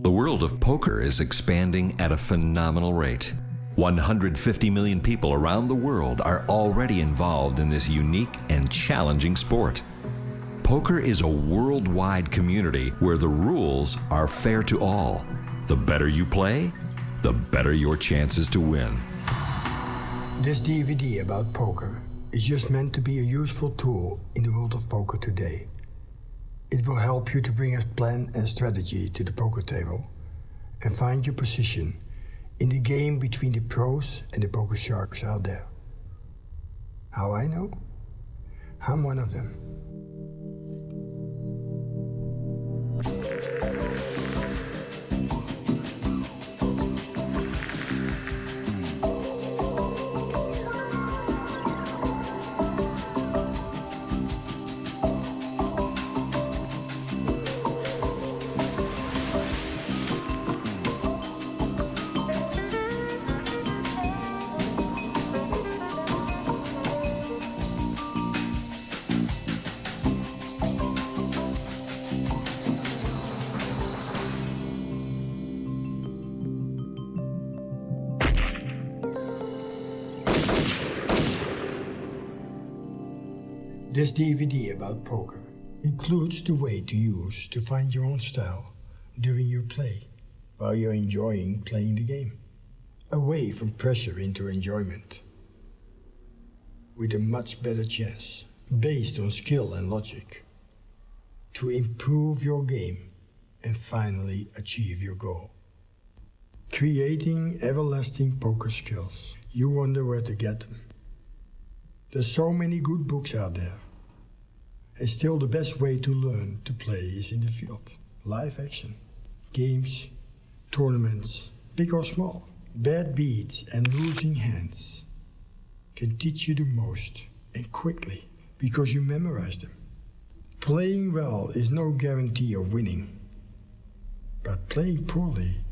The world of poker is expanding at a phenomenal rate. 150 million people around the world are already involved in this unique and challenging sport. Poker is a worldwide community where the rules are fair to all. The better you play, the better your chances to win. This DVD about poker is just meant to be a useful tool in the world of poker today. It will help you to bring a plan and strategy to the poker table and find your position in the game between the pros and the poker sharks out there. How I know? I'm one of them. This DVD about poker includes the way to use to find your own style during your play while you're enjoying playing the game, away from pressure into enjoyment, with a much better chance, based on skill and logic, to improve your game and finally achieve your goal. Creating everlasting poker skills. You wonder where to get them. There's so many good books out there. And still the best way to learn to play is in the field. Live action. Games, tournaments, big or small. Bad beats and losing hands can teach you the most and quickly because you memorize them. Playing well is no guarantee of winning. But playing poorly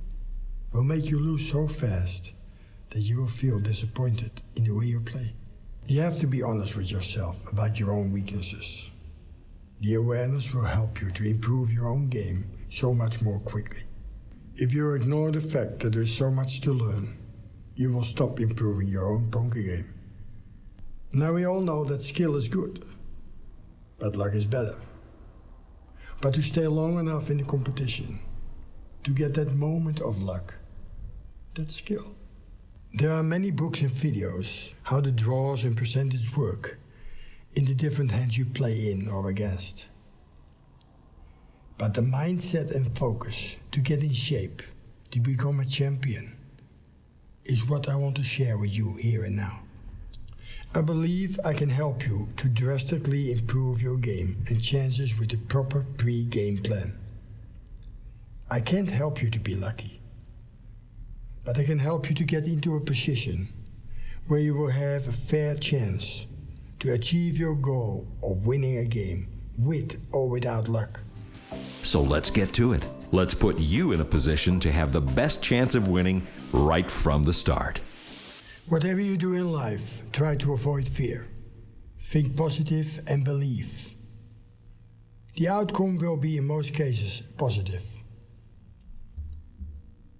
will make you lose so fast that you will feel disappointed in the way you play. You have to be honest with yourself about your own weaknesses. The awareness will help you to improve your own game so much more quickly. If you ignore the fact that there is so much to learn, you will stop improving your own poker game. Now we all know that skill is good, but luck is better. But to stay long enough in the competition, to get that moment of luck, that's skill. There are many books and videos how the draws and percentage work in the different hands you play in or against. But the mindset and focus to get in shape, to become a champion, is what I want to share with you here and now. I believe I can help you to drastically improve your game and chances with a proper pre-game plan. I can't help you to be lucky, but I can help you to get into a position where you will have a fair chance to achieve your goal of winning a game with or without luck. So let's get to it. Let's put you in a position to have the best chance of winning right from the start. Whatever you do in life, try to avoid fear. Think positive and believe. The outcome will be in most cases positive.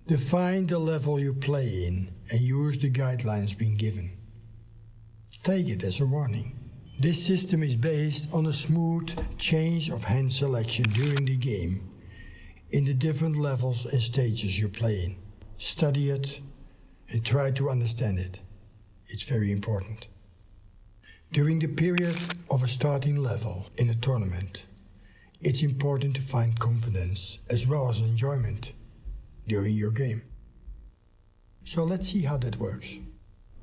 Define the level you play in and use the guidelines being given. Take it as a warning. This system is based on a smooth change of hand selection during the game in the different levels and stages you play in. Study it and try to understand it. It's very important. During the period of a starting level in a tournament, it's important to find confidence as well as enjoyment during your game. So let's see how that works.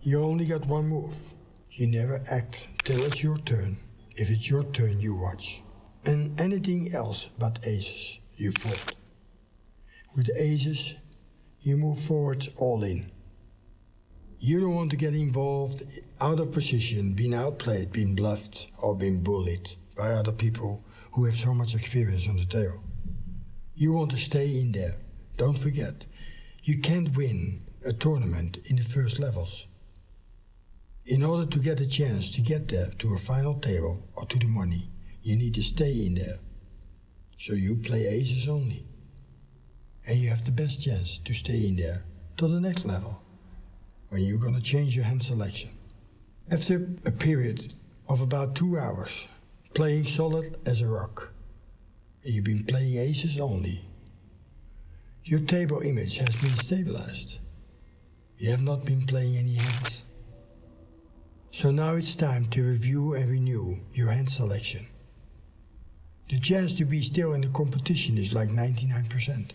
You only got one move. You never act till it's your turn. If it's your turn, you watch. And anything else but aces, you fold. With aces, you move forward all in. You don't want to get involved, out of position, being outplayed, being bluffed, or being bullied by other people who have so much experience on the table. You want to stay in there. Don't forget, you can't win a tournament in the first levels. In order to get a chance to get there to a final table or to the money, you need to stay in there. So you play aces only. And and you have the best chance to stay in there till the next level, when you're gonna change your hand selection. After a period of about 2 hours, playing solid as a rock, and you've been playing aces only, your table image has been stabilized. You have not been playing any hands. So now it's time to review and renew your hand selection. The chance to be still in the competition is like 99%.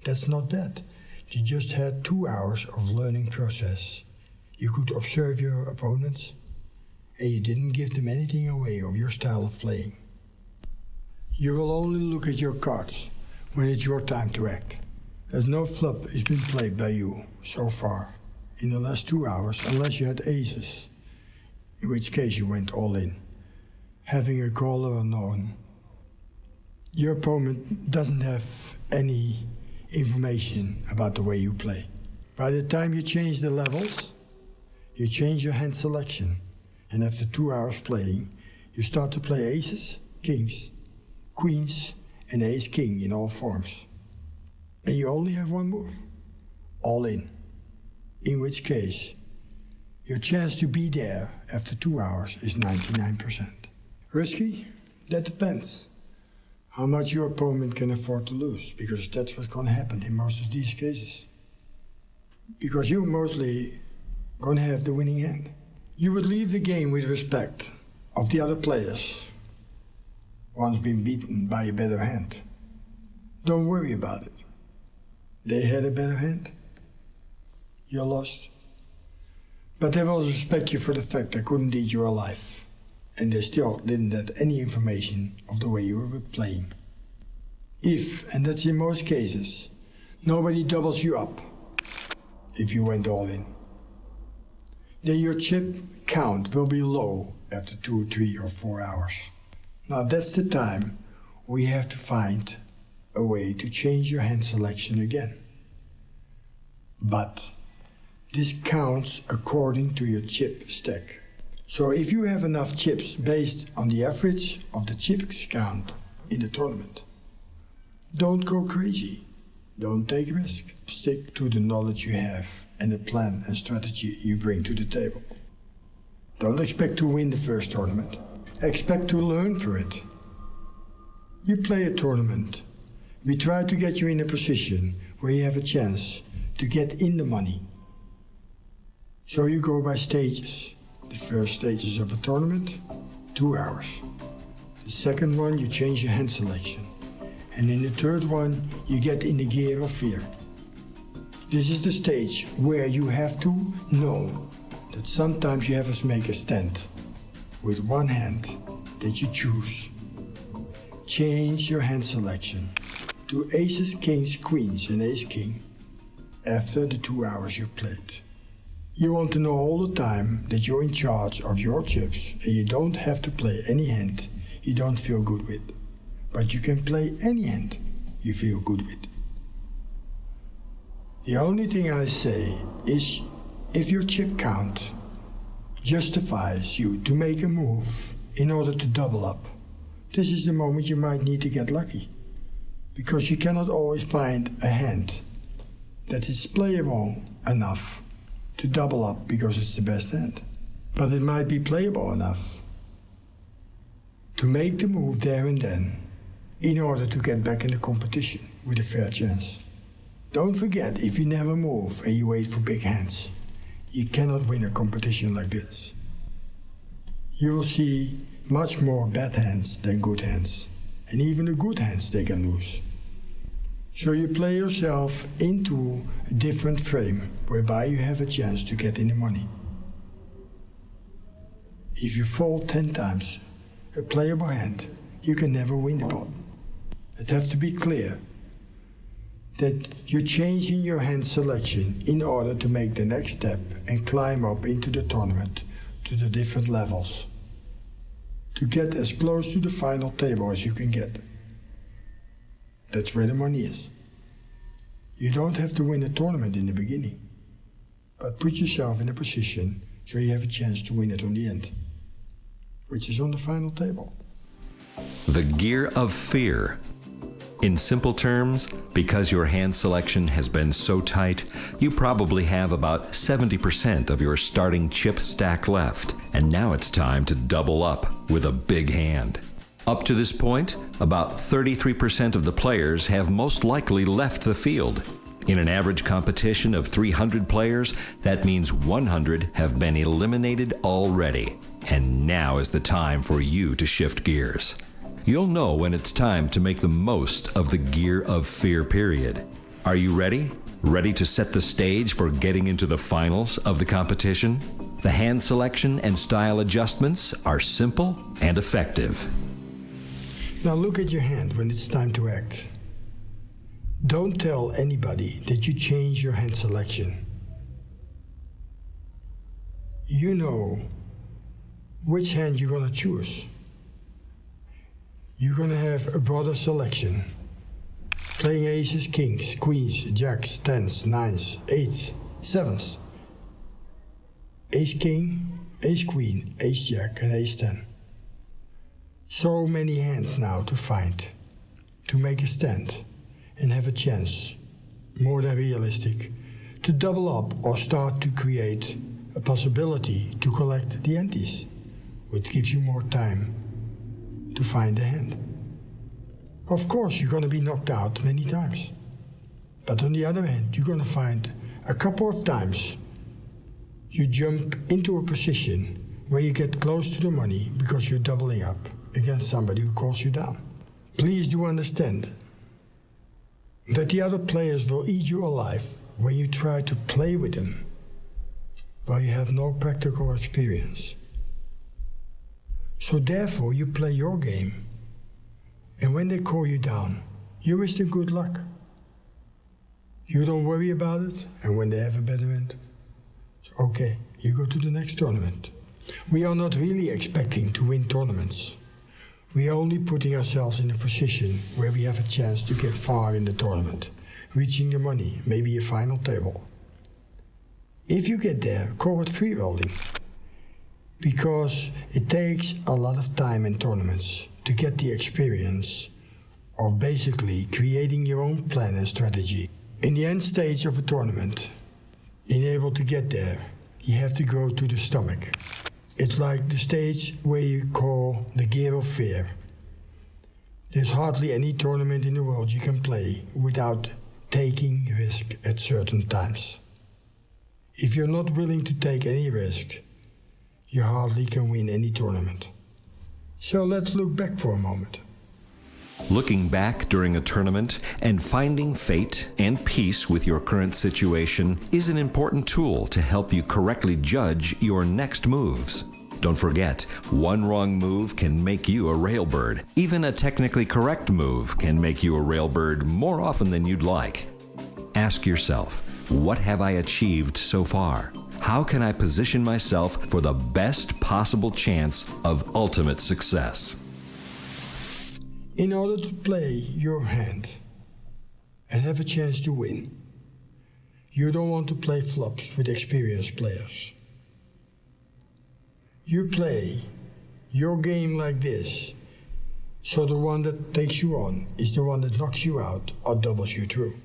That's not bad. You just had 2 hours of learning process. You could observe your opponents, and you didn't give them anything away of your style of playing. You will only look at your cards when it's your time to act, as no flop has been played by you so far in the last 2 hours, unless you had aces, in which case you went all in, having a caller unknown. Your opponent doesn't have any information about the way you play. By the time you change the levels, you change your hand selection, and after 2 hours playing, you start to play aces, kings, queens, and ace-king in all forms. And you only have one move, all in which case, your chance to be there after 2 hours is 99%. Risky? That depends how much your opponent can afford to lose, because that's what's going to happen in most of these cases. Because you're mostly going to have the winning hand. You would leave the game with respect of the other players once been beaten by a better hand. Don't worry about it. They had a better hand. You're lost. But they will respect you for the fact they couldn't eat you alive, and they still didn't have any information of the way you were playing. If, and that's in most cases, nobody doubles you up if you went all in, then your chip count will be low after 2, 3, or 4 hours. Now that's the time we have to find a way to change your hand selection again. But this counts according to your chip stack. So if you have enough chips based on the average of the chips count in the tournament, don't go crazy. Don't take risk. Stick to the knowledge you have and the plan and strategy you bring to the table. Don't expect to win the first tournament. Expect to learn for it. You play a tournament. We try to get you in a position where you have a chance to get in the money. So you go by stages. The first stages of a tournament, 2 hours. The second one, you change your hand selection. And in the third one, you get in the gear of fear. This is the stage where you have to know that sometimes you have to make a stand with one hand that you choose. Change your hand selection to aces, kings, queens, and ace-king after the 2 hours you played. You want to know all the time that you're in charge of your chips and you don't have to play any hand you don't feel good with. But you can play any hand you feel good with. The only thing I say is, if your chip count justifies you to make a move in order to double up, this is the moment you might need to get lucky. Because you cannot always find a hand that is playable enough to double up because it's the best hand. But it might be playable enough to make the move there and then in order to get back in the competition with a fair chance. Don't forget, if you never move and you wait for big hands, you cannot win a competition like this. You will see much more bad hands than good hands, and even the good hands they can lose. So you play yourself into a different frame whereby you have a chance to get in the money. If you fold 10 times a playable hand, you can never win the pot. It has to be clear that you're changing your hand selection in order to make the next step and climb up into the tournament to the different levels, to get as close to the final table as you can get. That's where the money is. You don't have to win a tournament in the beginning, but put yourself in a position so you have a chance to win it on the end, which is on the final table. The gear of fear. In simple terms, because your hand selection has been so tight, you probably have about 70% of your starting chip stack left, and now it's time to double up with a big hand. Up to this point, about 33% of the players have most likely left the field. In an average competition of 300 players, that means 100 have been eliminated already. And now is the time for you to shift gears. You'll know when it's time to make the most of the Gear of Fear period. Are you ready? Ready to set the stage for getting into the finals of the competition? The hand selection and style adjustments are simple and effective. Now look at your hand when it's time to act. Don't tell anybody that you change your hand selection. You know which hand you're going to choose. You're going to have a broader selection, playing aces, kings, queens, jacks, tens, nines, eights, sevens, ace king, ace queen, ace jack, and ace ten. So many hands now to find, to make a stand and have a chance, more than realistic, to double up or start to create a possibility to collect the antes, which gives you more time to find a hand. Of course, you're going to be knocked out many times. But on the other hand, you're going to find a couple of times you jump into a position where you get close to the money because you're doubling up against somebody who calls you down. Please do understand that the other players will eat you alive when you try to play with them, but you have no practical experience. So therefore you play your game, and when they call you down, you wish them good luck. You don't worry about it, and when they have a better end, okay, you go to the next tournament. We are not really expecting to win tournaments. We are only putting ourselves in a position where we have a chance to get far in the tournament, reaching the money, maybe a final table. If you get there, call it free rolling, because it takes a lot of time in tournaments to get the experience of basically creating your own plan and strategy. In the end stage of a tournament, in able to get there, you have to go to the stomach. It's like the stage where you call the Gear of Fear. There's hardly any tournament in the world you can play without taking risk at certain times. If you're not willing to take any risk, you hardly can win any tournament. So let's look back for a moment. Looking back during a tournament and finding fate and peace with your current situation is an important tool to help you correctly judge your next moves. Don't forget, one wrong move can make you a railbird. Even a technically correct move can make you a railbird more often than you'd like. Ask yourself, what have I achieved so far? How can I position myself for the best possible chance of ultimate success? In order to play your hand and have a chance to win, you don't want to play flops with experienced players. You play your game like this, so the one that takes you on is the one that knocks you out or doubles you through.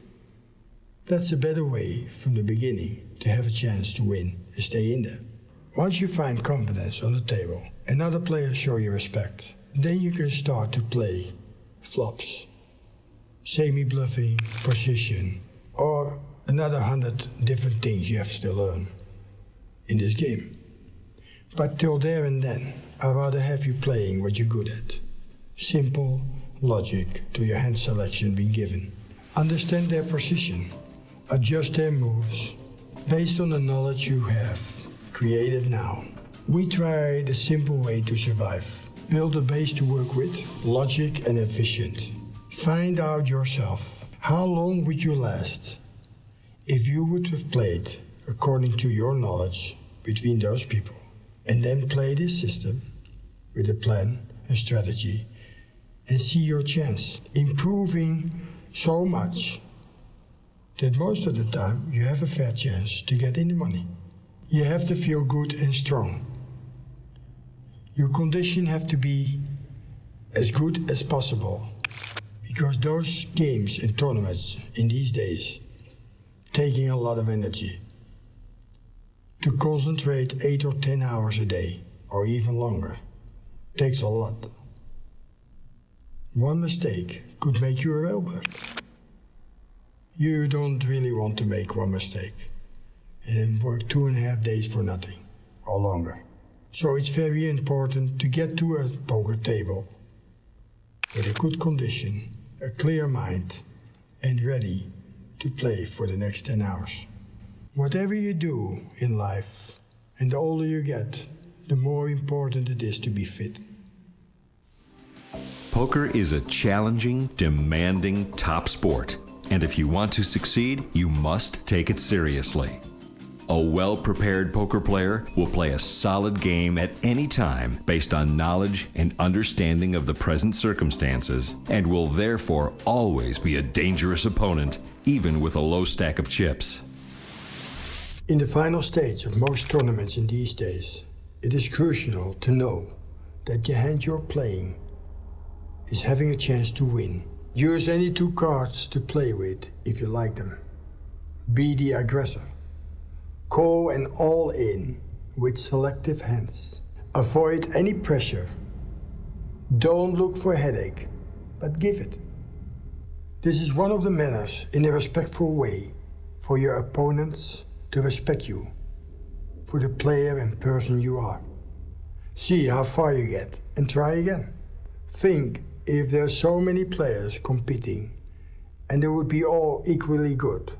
That's a better way from the beginning to have a chance to win and stay in there. Once you find confidence on the table and other players show you respect, then you can start to play flops, semi-bluffing, position, or another 100 different things you have to learn in this game. But till there and then, I'd rather have you playing what you're good at. Simple logic to your hand selection being given. Understand their position, adjust their moves, based on the knowledge you have created now. We try the simple way to survive. Build a base to work with, logic and efficient. Find out yourself, how long would you last if you would have played according to your knowledge between those people, and then play this system with a plan and strategy and see your chance, improving so much that most of the time you have a fair chance to get in the money. You have to feel good and strong. Your condition have to be as good as possible, because those games and tournaments in these days taking a lot of energy. To concentrate 8 or 10 hours a day, or even longer, takes a lot. One mistake could make you a railbird. You don't really want to make one mistake and then work 2.5 days for nothing, or longer. So it's very important to get to a poker table with a good condition, a clear mind, and ready to play for the next 10 hours. Whatever you do in life, and the older you get, the more important it is to be fit. Poker is a challenging, demanding top sport, and if you want to succeed, you must take it seriously. A well-prepared poker player will play a solid game at any time based on knowledge and understanding of the present circumstances, and will therefore always be a dangerous opponent, even with a low stack of chips. In the final stage of most tournaments in these days, it is crucial to know that the hand you're playing is having a chance to win. Use any 2 cards to play with if you like them. Be the aggressor. Call an all-in with selective hands. Avoid any pressure. Don't look for a headache, but give it. This is one of the manners in a respectful way for your opponents to respect you for the player and person you are. See how far you get and try again. Think if there are so many players competing and they would be all equally good.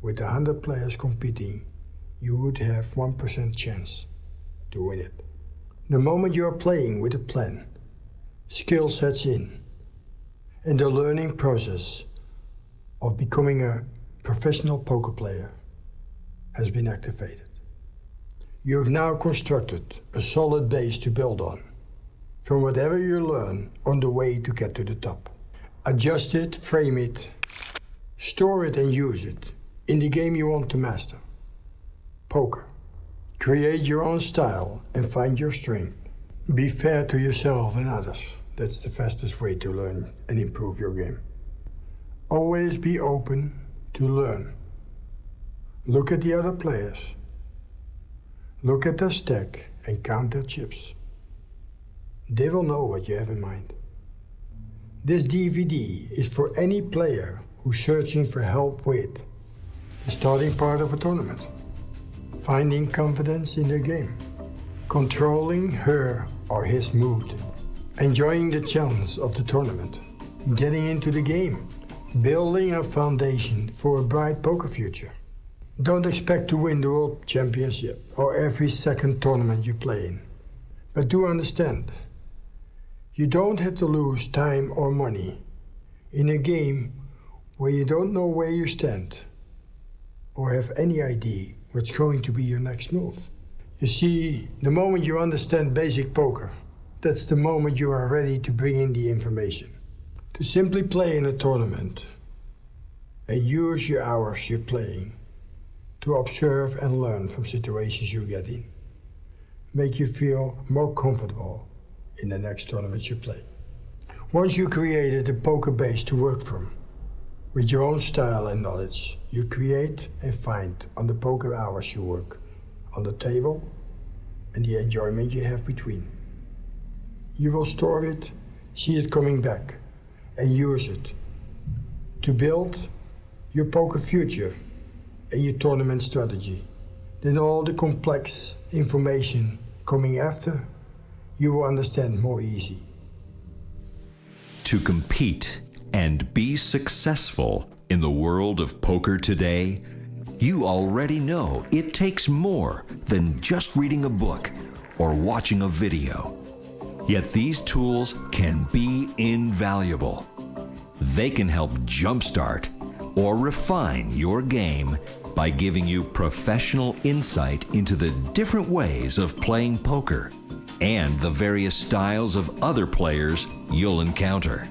With 100 players competing, you would have 1% chance to win it. The moment you are playing with a plan, skill sets in, and the learning process of becoming a professional poker player has been activated. You have now constructed a solid base to build on, from whatever you learn on the way to get to the top. Adjust it, frame it, store it and use it in the game you want to master. Poker. Create your own style and find your strength. Be fair to yourself and others. That's the fastest way to learn and improve your game. Always be open to learn. Look at the other players. Look at their stack and count their chips. They will know what you have in mind. This DVD is for any player who's searching for help with the starting part of a tournament, finding confidence in their game, controlling her or his mood, enjoying the challenge of the tournament, getting into the game, building a foundation for a bright poker future. Don't expect to win the World Championship or every second tournament you play in. But do understand, you don't have to lose time or money in a game where you don't know where you stand or have any idea what's going to be your next move. You see, the moment you understand basic poker, that's the moment you are ready to bring in the information. To simply play in a tournament and use your hours you're playing to observe and learn from situations you get in. Make you feel more comfortable in the next tournament you play. Once you created a poker base to work from, with your own style and knowledge, you create and find on the poker hours you work, on the table, and the enjoyment you have between. You will store it, see it coming back, and use it to build your poker future and your tournament strategy. Then all the complex information coming after, you will understand more easy. To compete and be successful in the world of poker today, you already know it takes more than just reading a book or watching a video. Yet these tools can be invaluable. They can help jumpstart or refine your game by giving you professional insight into the different ways of playing poker and the various styles of other players you'll encounter.